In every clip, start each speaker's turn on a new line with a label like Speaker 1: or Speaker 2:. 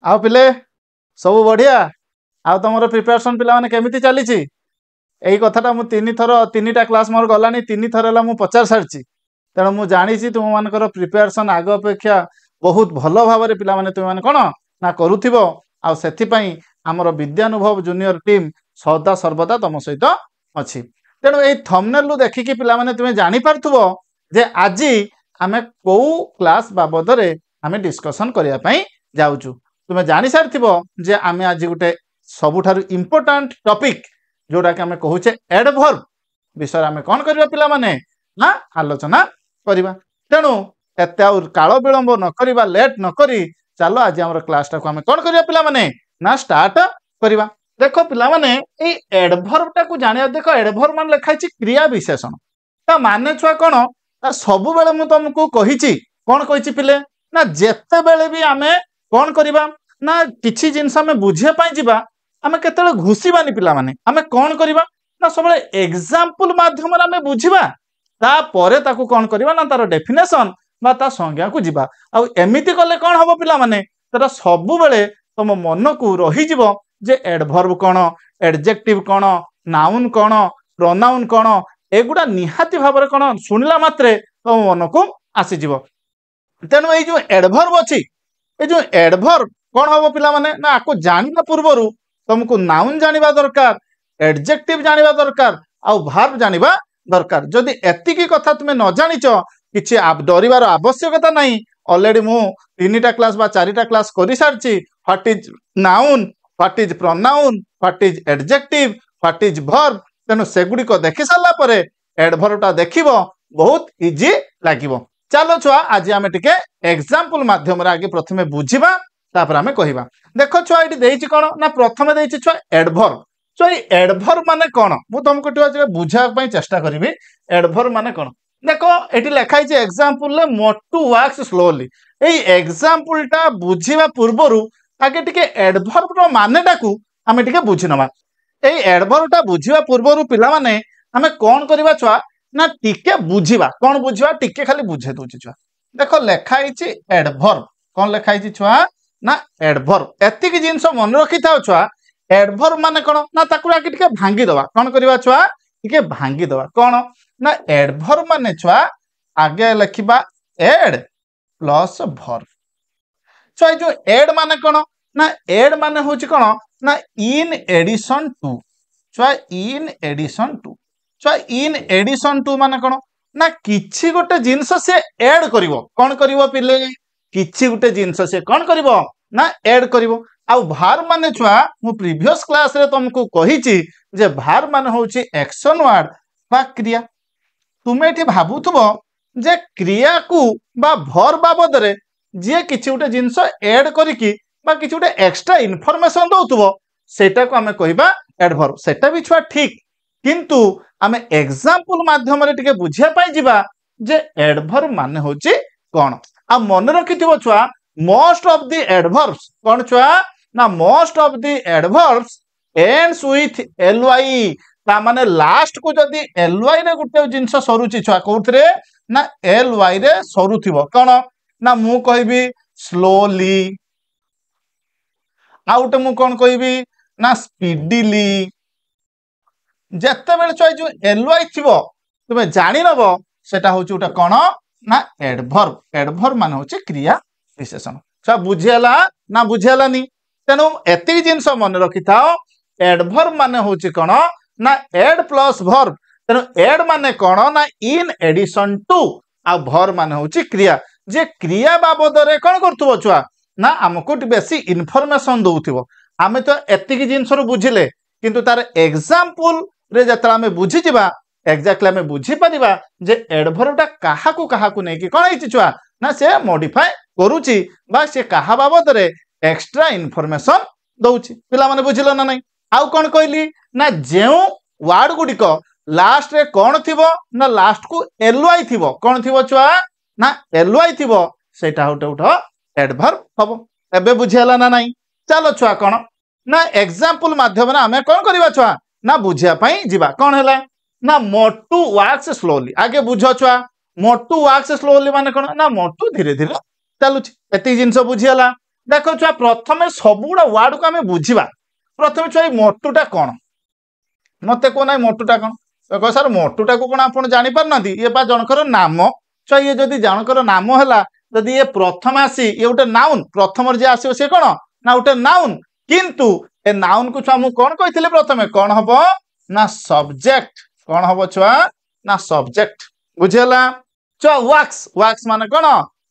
Speaker 1: आउ पिले सब बढ़िया आउ तुम प्रिपेरेसन पिला केमिति चली यही कथाटा मुझे तीन टा क्लास मोर गला तीन थर है पचार सारी तेणु मुझे जानी तुम मानकर प्रिपेरेसन आग अपेक्षा बहुत भल भाव में पिला तुम कौन ना करुव आमर विद्यानुभव जूनियर टीम सदा सर्वदा तुम सहित अच्छी तेणु ये थंबनेल देखिकी पिला तुम्हें जानीपार जे आज आम कौ क्लास बाबद आम डिस्कसन करने जाऊँ तुम्हें जानी सारी जे आम आज गोटे सबुठारु इम्पोर्टाट टॉपिक जोड़ा कि आम कहूचे एडवर्ब विषय आम कौन करवा पिला माने ना आलोचना करवा तेणु एत काल विलंब न करवा लेट न करी चलो आज आम क्लास टाक आम कौन करवा पिला माने ना स्टार्ट करवा देख पिला माने ए एडवर्ब टाक जानिया देख एडवर्ब मान लिखाई क्रिया विशेषण ता माने छुआ कौन सब बेले मु तुमको कही कौन कही पिले ना जेते बेले भी आमे कौन करवा ना किसी जिनस आम बुझापी जावा आम के घुषानी पिला माने आम कौन करवा ना सब एग्जाम्पल माध्यम आम बुझा तापर ताकू कौन करवा ना तार डेफिनेशन बा ता संज्ञा को जीवा आउ एमिति कले कौन हम पिला माने तार सब बेले तुम मन को रही जे एडवर्ब कौन एडजेक्टिव कौन नाउन कौन प्रोनाउन कौन एगुड़ा निहाती भाव में कौन शुणिला मात्रे तुम मन को आसीज तेणु ये जो एडवर्ब अच्छी ये जो एडवर्ब कौन हम पिला माने ना आपको जानवा पूर्वर तुमको नाउन जानिबा दरकार एडजेक्टिव जानिबा दरकार आउ भार्ब जानिबा दरकार जदि एतिकी कथा तुम न जानिच किछि डरिबार आवश्यकता नहीं ऑलरेडी मु तीनटा क्लास बा चारिटा क्लास करि सारछि what is noun what is pronoun what is adjective what is verb तेनु सेगुडी को देखि साला परे एडवर्बटा देखिबो बहुत इजी लागिबो चलो छुआ आज आम टिके एग्जाम्पल माध्यम आगे प्रथमे बुझिबा तापर आमे कहिबा देखो छुआ एटी देइछि कोन ना प्रथमे देइछि छुआ एडवर्ब छुआ एडवर्ब माने कोन मु तुमको टिके बुझा पई चेष्टा करिवि एडवर्ब माने कोन देखो एटी लिखाई छि एग्जाम्पल ले मोटू वर्क्स स्लोली एई एग्जाम्पलटा बुझिबा पूर्वरु आगे टिके एडवर्ब रो मानेटाकू आमे टिके बुझिनबा एई एडवर्बटा बुझिबा पूर्वरु पिला माने आमे कोन करिबा छुआ ना टिके बुझिबा कौन बुझिबा टिके खाली बुझे दउछि छुआ देखो लिखाई छि एडवर्ब कौन लिखाई छि छुआ ना एडवर्ब एतिक जिंस मन रखि थाओ छुआ एडवर्ब माने कोन ना ताकू आके टिके भांगी दवा कौन करिबा छुआ टिके भांगी दवा कौन ना एडवर्ब माने छुआ आगे लिखिबा एड प्लस वर्ब छुआ जो एड माने कोन ना एड माने होछि कोन ना इन एडिशन टू छुआ in addition to in addition to माने कोन ना किछि गोटे जिंस से ऐड करिवो कोन करिवो पिले किछि गोटे जिंस से कोन करिवो ना ऐड करिवो आ भार माने छुआ मु प्रीवियस क्लास रे तुमको कहिछि जे भार माने होछि एक्शन वर्ड बा क्रिया तुमे एठी भाबुथबो जे क्रिया को बा भर बाबद रे जे किछि गोटे जिंस ऐड करिकि बा किछि गोटे एक्स्ट्रा इन्फॉर्मेशन दउथबो सेटा को हमें कहिबा एडवर्ब सेटा भी छुआ ठीक किंतु आमे एग्जाम्पल माध्यम रे टिके बुझिया पाई जिबा जे एडवर्ब माने होची कोन आ मन रखिथिबो छुआ मोस्ट ऑफ द एडवर्ब्स कोन छुआ ना most of the adverbs ends with ly ता माने लास्ट को जदी ly रे गुटे जिंस सरुची छुआ कोथरे ना ly रे सरुथिबो कोन ना मु कहबी स्लोली आउट मु कोन कहबी ना स्पीडीली जेते बेले छुआ जो ly थिबो तुमे जानि नबो सेटा होची उटा कोन ना एडवर्ब माने होची क्रिया विशेषण छुआ बुझियाला ना बुझियालानी तेनु एति जिंस मन रखि थाओ एडवर्ब माने होची कोन ना एड प्लस वर्ब तेनु एड माने कोन ना इन एडिशन टू आ वर्ब माने होची क्रिया जे क्रिया बाबद रे कोन करथबो छुआ ना हमको बेसी इन्फॉर्मेशन दउथिबो आमे तो एति जिंस रो बुझिले किंतु तार एग्जाम्पल रे जतरा में बुझी जिबा एक्जेक्टली में बुझी परिबा जे एडवर्बटा काहाकू नै कि कोन हिची छुआ ना से मॉडिफाई करूची बा से काहा बाबद रे एक्स्ट्रा इन्फॉर्मेशन दउची पिला माने बुझिलो ना नै आउ कोन कहली ना जेउ वर्ड गुडी को लास्ट रे कोन थिबो ना लास्ट को ly थिबो कोन थिबो छुआ ना ly थिबो सेटा उठो एडवर्ब हबो एबे बुझियाला ना नै चलो छुआ कोन ना एग्जाम्पल माध्यम रे हमें कोन करबा छुआ ना बुझिया पाई जीवा कौन है ना मोटू वर्क्स स्लोली आगे बुझ छुआ मोटू वर्क्स स्लोली माने कौन ना मोटू धीरे धीरे चलुची एति जिंस बुझियाला देख छुआ प्रथम सबुड़ा वार्ड को आम बुझा प्रथम छुआ मोटूटा कौन मत कह ना मोटूटा कौन कह सर मोटूटा को कौन आप जापर ना ये जनकर नाम छुआ ये जदि जनकर नाम है जदि ये प्रथम आसी ये गोटे नाउन प्रथम जी आस सी कौन ना गोटे नाउन किंतु ए नाउन को छुआ मुझे कौन कही प्रथम कौन हम ना सब्जेक्ट कौन हम छुआ ना सब्जेक्ट बुझेगा छुआ वाक्स वाक्स मान कौन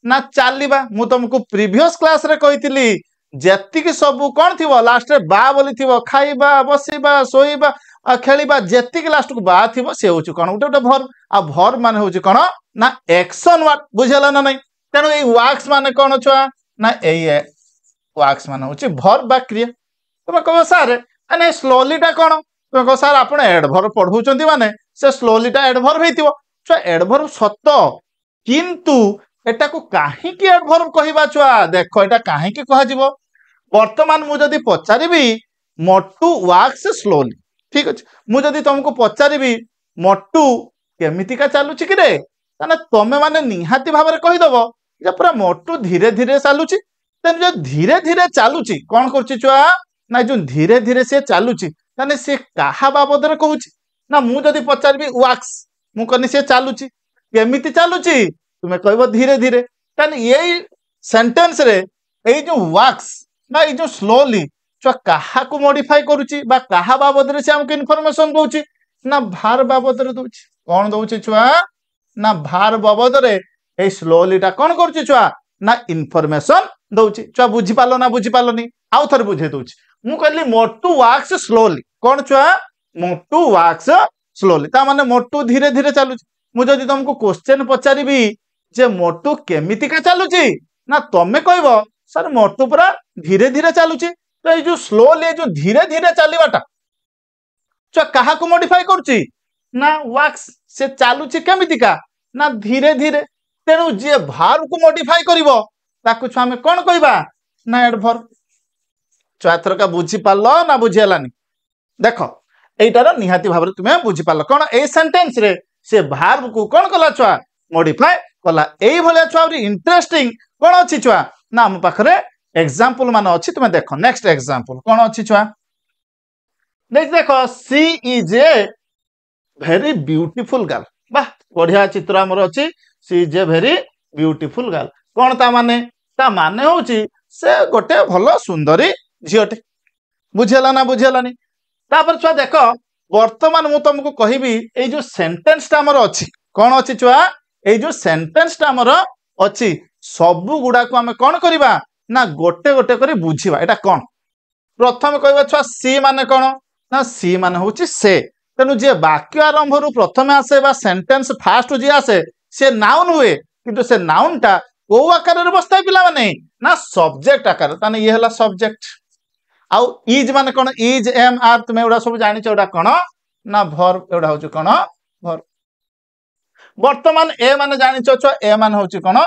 Speaker 1: ना चलवा मु तुमको प्रीवियस क्लास रे कही जेतिक सब कौन थी लास्ट रे बा बोली थी खाइबा बसवा शोइबा खेलिबा जेतिक लास्ट को बा थी से हूँ कौन गोटे गोटे भर्ब आ भर्ब मान हूँ कौन ना एक्शन वर्ड बुझेगा ना नहीं तेणु ये वाक्स मान कौन छुआ ना ये वाक्स मान हूँ भर्ब बा क्रिया तुम कह सार ना स्लोलीटा कौन तुम कह सार आप एडभर्ब पढ़ाऊँ माने से स्लोलीटा एडभर्ब होइतिबो छुआ एडभर्ब सत किंतु एटा को कहीं एडभर्ब कहवा छुआ देख एटा कहीं कह वर्तमान मुझे पचारि मोटू वाक्स स्लोली ठीक अच्छे मुझे तुमको पचारि मोटू केमितिका चलुची कि रे तमें माने निहाती भाव में कहीदेव जे पूरा मोटू धीरे धीरे चलुची तेन जो धीरे धीरे चलुची कौन कर ना जो धीरे धीरे सी चलुची सी क्या बाबद कहूँ ना मुझे पचारि वाक्स मुझे सी चलुची केमिति चलुची तुम्हें कह धीरे धीरे यही सेंटेंस रे यही जो वाक्स ना ये जो स्लोली छुआ क्या मॉडिफाई करुची बा कहा बाबद से हमको इनफॉरमेशन दउची ना भार बाबद दउची कौन दउची छुआ ना भार बाबद रे स्लोलीटा कौन करुची छुआ ना इनफॉरमेशन दउची छुआ बुझी पालो ना बुझी पालोनी आउ थरे बुझे दउची मु कहली मोटू वाक्स स्लोली कौन छुआ मोटू वाक्स स्लोली ता माने मोटू धीरे धीरे चलुची मुझे जदि तुमको क्वेश्चन पचारि जे मोटू केमितिका चलुची ना तमें कहब सर मोटू पूरा धीरे धीरे चलुची तो ये जो स्लोली जो धीरे धीरे चलवाटा क्या मॉडिफाई करुची ना वाक्स से चलुची केमितिका ना धीरे धीरे तेणु जी भार को मॉडिफाई करिवो ताकु छुआ में कौन कहबा ना एडभर्ब छुआ एथरका बुझी पारलो ना बुझीलानी देख एटार निहाती भाव तुम्हें बुझी पारलो कौन ए सेंटेंस रे से भार्ब को कौन कला छुआ मॉडिफाई कला एई भलिया छुआ इंटरेस्टिंग कौन अच्छी छुआ ना आम पाखरे एग्जांपल मान अच्छी तुम्हें देख नेक्स्ट एग्जांपल कौन अच्छी छुआ देख she is a very beautiful girl वाह बढ़िया चित्र आमर अच्छी she is a very beautiful girl कौन ता माने होची से गोटे भल सुंदरी झीटे बुझेला ना बुझेलानी तापर छुआ देख वर्तमान मु तुमको कहबी ए जो सेंटेंस टा हमर अच्छी कौन अच्छी छुआ ए जो सेंटेंस टा हमर अच्छी सबु गुडा को आमे कौन करिबा ना गोटे गोटे करी बुझिबा एटा कौन प्रथम कहबा छुआ सी माने कौन ना सी माने होची से तेनु जे वाक्य आरंभ रु प्रथम आसे बा सेंटेंस फास्ट जे आसे से नाउन हुए किंतु से नाउन टा को आकार रे बस्ताय पिला माने ना सब्जेक्ट आकार ताने ये हला सब्जेक्ट आउ इज माने कौन इज एम आर तुम एडा सब जानि छ एडा कौन ना भर्ब एडा होची कौन भर्ब वर्तमान ए माने जानि छ ए माने होची कौन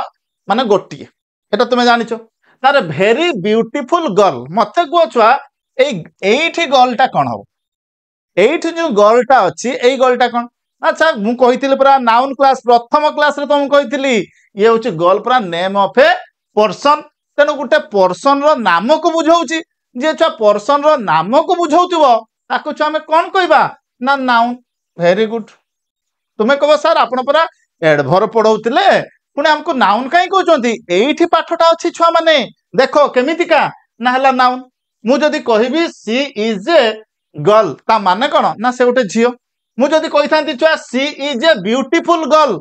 Speaker 1: माने गोटी एटा तुम जानि छ तारे वेरी ब्यूटीफुल गर्ल मते को छुआ एठी गर्लटा कौन हो एठी जो गर्लटा अछि एई गर्लटा कौन अच्छा मु कहितिली पूरा नाउन क्लास प्रथम क्लास रे तुम कहितिली ये होची गर्ल पूरा नेम ऑफ ए पर्सन तेनु गुटे पर्सन रो नाम को बुझाउची जे छुआ पर्सन रो नाम को बुझाउतिबो ताको छुआ में कौन कहबा ना नाउन वेरी गुड तुम्हें कहो सर आपण पूरा एडभर्ब पढ़ाउतिले पुणे हमको नाउन कहीं कहउचंती एठी पाठटा अछि छुआ माने देखो केमितिका ना हला नाउन मु जदी कहबी सी इज ए गर्ल ता माने कोन ना से गोटे झियो मु जदी कहिथांती छुआ सी इज ए ब्यूटीफुल गर्ल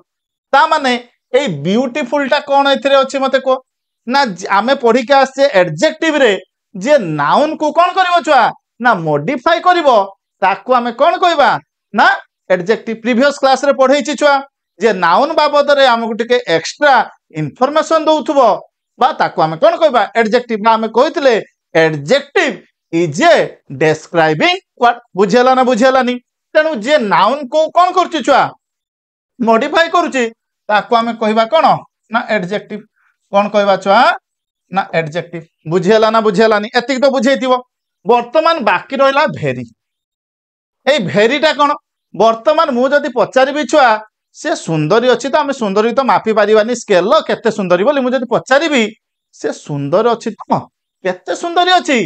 Speaker 1: ता माने ए ब्यूटीफुल टा कोन एथिरे अछि मते को ना आमे पढ़ी के आसे एडजेक्टिव रे जे नाउन को कोन करबो छुआ ना मॉडिफाई करबो ताकू आमे कोन कहबा ना एडजेक्टिव प्रीवियस क्लास रे पढ़ेछि छुआ जे नाउन बाबद रे हमकु टिके एक्स्ट्रा इन्फॉर्मेशन दउथबो बा ताकू आमे कोन कहबा एडजेक्टिव ना आमे कहितले adjective is a describing what बुझेला ना बुझेलानी तेनु जे नाउन को कोन करछि छुआ मॉडिफाई करूछि ताकू आमे कहबा कोन ना एडजेक्टिव कोन कहबा छुआ ना एडजेक्टिव बुझेला ना बुझेलानी एतिक तो बुझेइतिबो वर्तमान बाकी रहला भेरी ए भेरीटा कोन वर्तमान मु जदी पचारिबी छुआ से सुंदरी अच्छी तो आम सुंदरी तो मापी पारिबानी स्केल केते सुंदरी बोली मु जदी पचारिबी से सुंदर अच्छी तो केते सुंदरी अच्छी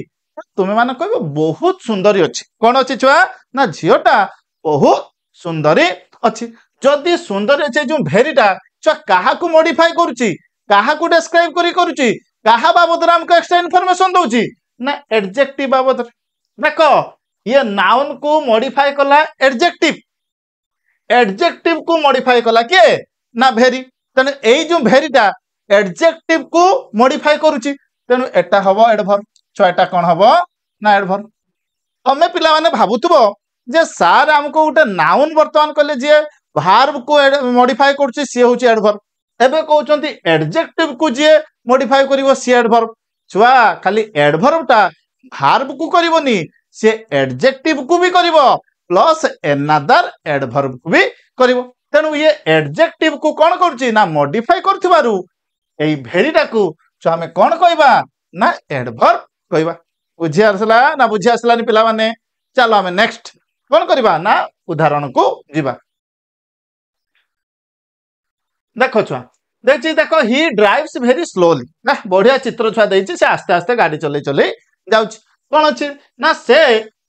Speaker 1: तुम्हें मान कह बहुत सुंदरी अच्छी कौन अच्छी छुआ ना झीटा बहुत सुंदरी अच्छी जदि सुंदरी अच्छे जो भेरीटा छुआ क्या मॉडिफाई करुच्ची क्या डेस्क्राइब करुच्ची क्या बाबद आमको एक्स्ट्रा इनफॉरमेशन दउची ना एडजेक्टिव बाबद देख ये नाउन को मॉडिफाई कला एडजेक्टिव को मॉडिफाई कला किए ना भेरी तेणु यही जो भेरीटा एडजेक्टिव को मॉडिफाई करुच्ची तेणु एटा हम एडभर्ब छुआटा कौन हम ना एडभर्ब तमें पिला माने भाबुथबो जे सार हमको गोटे नाउन वर्तमान कले जे भार्ब को मॉडिफाई करुच्ची सी होची एडभर्ब एबे कहउचंती एडजेक्टिव को जे मॉडिफाई करिवो सी एडभर्ब छुआ खाली एडभर्बटा भार्ब को करिवोनी से एडजेक्टिव को भी करिवो प्लस एनादर एडभर्ब को भी करिवो तेणु ये एडजेक्टिव को कौन करुच्ची ना मॉडिफाई करथिबारु एई भेरीटा को आमे कौन कहबा ना एडभर्ब कहबा बुझी आसला ना बुझी आसलानी पिला माने चलो आमे नेक्स्ट कौन करबा ना उदाहरण को जीवा देखो छुआ देखी देखो ही ड्राइव्स वेरी स्लोली ना बढ़िया चित्र छुआ देछि से आस्ते आस्ते गाड़ी चले चले जाउछि कौन अछि ना से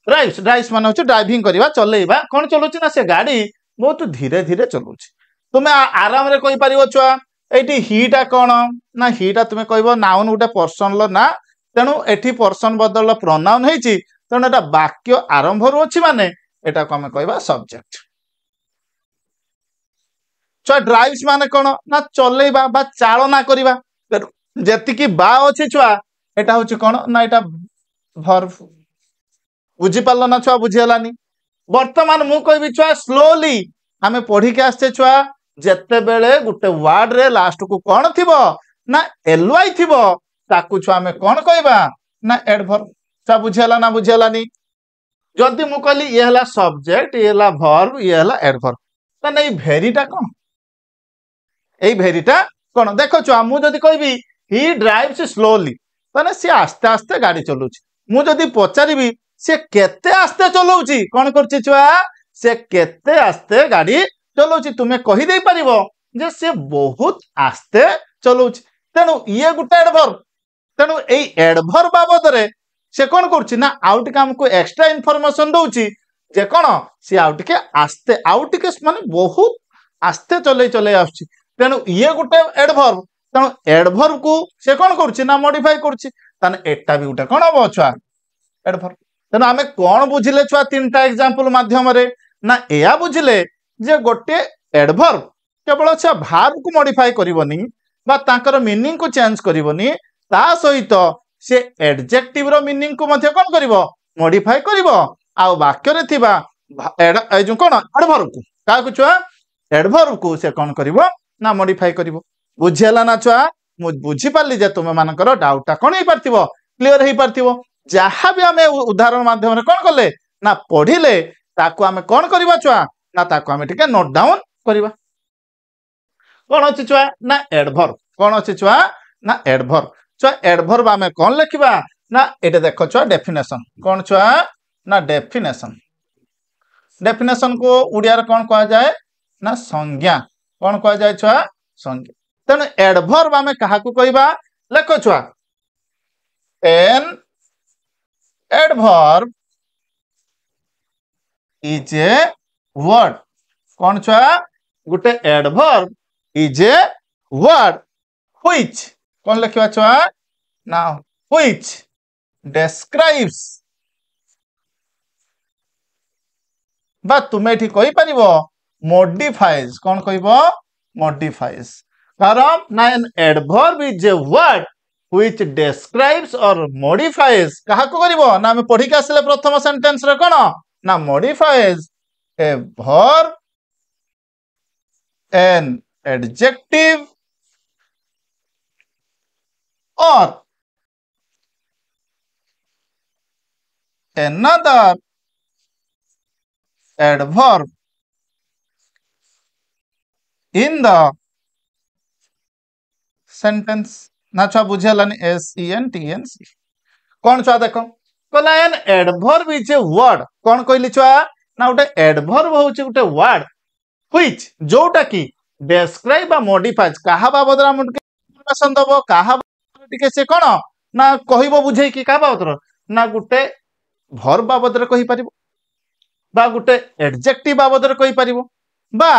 Speaker 1: ड्राइव्स माने होछि ड्राइविंग करबा चलेबा कौन चलुछि ना से गाड़ी बहुत धीरे धीरे चलुछि तुमे आराम रे कहि परिवो छुआ एटी हीटा कौन ना हीटा तुम्हें कहब नाउन गोटे पर्सन ना तेणु एटी पर्सन बदल प्रोनाउन होइछि तेणु एटा वाक्य आरंभ रु अछि माने एटा को हमें कहबा सब्जेक्ट छुआ ड्राइव्स माने कौन ना चलेबा बा चालना करबा जेतिकी बा अछि छुआ एटा होछि कौन ना एटा वर्ब बुझी पारलो ना छुआ बुझी हलानी वर्तमान मु कहबी छुआ स्लोली हमें पढ़ी के आछे छुआ जेते बेले गुटे वर्ड रे लास्ट को कौन थिबो ना एलवाई थिबो ताकू छुआ में कौन कहबा ना एडभर्ब छुआ बुझेला ना बुझेलानी जदि मु कहली ये हला सब्जेक्ट ये हला वर्ब ये हला एडभर्ब तने ए भेरीटा कौन ए भेरीटा कौन देखो छुआ मु जदि कहबी ही ड्राइव्स स्लोली तने से आस्ते आस्ते गाड़ी चलुची मु जदि पचारिबी से केते आस्ते चलौची कौन करची छुआ से केते आस्ते गाड़ी चलौची तुम्हें कही दे परिबो जे से बहुत आस्ते चलौची तेणु ये गुटे एडभर्ब तेणु ए एडभर्ब बाबद रे से कौन करची ना आउ टिके हमको एक्स्ट्रा इनफॉरमेशन दउची जे कौन से आउ टिके आस्ते माने बहुत आस्ते चले चले आछी तेणु ये गुटे एडभर्ब तेणु एडभर्ब को से कौन करची ना मॉडिफाई करची ताने एटा भी गुटे कौन हबो छुआ एडभर्ब तेणु आमे कौन बुझिले छुआ तीनटा एग्जांपल माध्यम रे ना एया बुझिले जे गोटे एडभर्ब केवल अच्छा भार्ब को मॉडिफाई करिवोनी बा तांकर मीनिंग को चेंज करिवोनी ता सहित से एडजेक्टिव रो मीनिंग को मध्ये कोन करिवो मॉडिफाई करिवो आ वाक्य रे थिबा ए जो कोन एडभर्ब को का को छुआ एडभर्ब को से कोन करिवो ना मॉडिफाई करिवो बुझियला ना छुआ मु बुझी पाली जे तुमे मानकर डाउटा कोन हे परथिवो क्लियर हे परथिवो जहां भी हमें उदाहरण माध्यम रे कोन करले ना पढिले ताको हमें कोन करबा छुआ ना ताको हमें ठीक है नोट डाउन करबा कौन अच्छी छुआ ना एडभर्ब कौन अच्छी छुआ ना एडभर्ब छुआ एडभर्ब हमें कौन लिखिबा ना एटा देखो छुआ डेफिनेशन कौन छुआ ना डेफिनेशन को उड़िया रे कौन कहा जाए ना संज्ञा कौन कहा जाए छुआ संज्ञा तेणु एडभर्ब हमें कहा को कहबा लेखो छुआ N adverb is a word कौन छुआ गुटे adverb is a word which कौन लिखिबा छुआ ना व्हिच describes बा तुम एठी कहि परिबो modifies कौन कहबो modifies कारण ना an adverb is a word which describes or modifies कहा को करिवो ना हम पढ़ी के आसले प्रथम सेंटेंस रे कोन ना modifies a verb an adjective or another adverb in the sentence ना छुआ बुझेलानी SENTENCE कौन छुआ देखो कहला N adverb is a word कौन कहली छुआ ना गोटे एडभर्ब होउची गोटे वर्ड व्हिच जोटा की describe बा modifies कहा बाबद हम इन्फॉर्मेशन दबो कहा टिके से कोन ना कहबो बुझे कि का बाबदर ना गुटे भर्ब बाबदरे कहि परिबो बा गुटे एडजेक्टिव बाबदरे कहि परिबो बा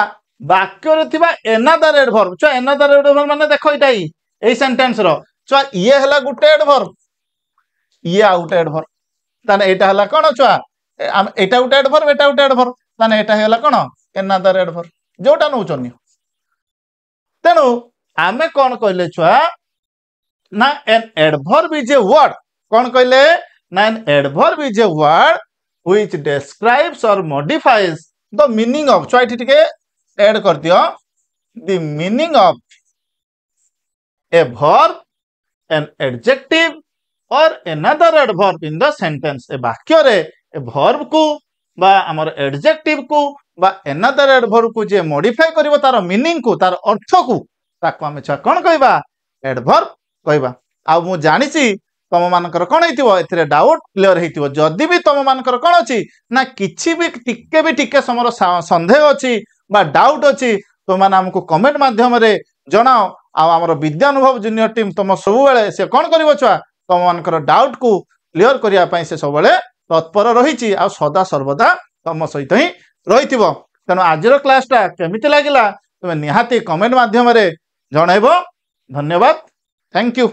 Speaker 1: वाक्य रे थिबा एनादर एडवर्ब छ एनादर एडवर्ब माने देखो इटा एई सेंटेंस रो छ ये हला गुटे एडवर्ब ये आउट एडवर्ब ताने एटा हला कोन छ एटा गुटे एडवर्ब एटा गुटे एडवर्ब ताने एटा हला कोन एनादर एडवर्ब जोटा नौ चन्नी तेनु आमे कोन कहले छ ना an adverb is a word कोन कहले ना an adverb is a word which describes or modifies the meaning of so एठी टिके ऐड कर दियो the meaning of a verb an adjective or another adverb in the sentence ए वाक्य रे ए verb को बा हमर adjective को बा another adverb को जे modify करिवो तार meaning को तार अर्थ को ताको हम छ कोन कहबा adverb कहबा आ मु जानि छी तुम मानकर कौन होते डाउट क्लियर होती जदि भी तुम मानकर कौन अच्छी ना किसी भी टिके समर सन्देह अच्छी बा डाउट अच्छी तुम मैंने आमको कमेंट माध्यम जनाओ आमर विद्यानुभव जूनियर टीम तुम सब से कौन कर छुआ तुम मानकर डाउट को क्लियर करने से सब तत्पर रही सदा सर्वदा तुम सहित ही रही तेणु आज क्लासटा केमिति लगिला तुम निहाती कमेंट माध्यम जनइब धन्यवाद थैंक यू।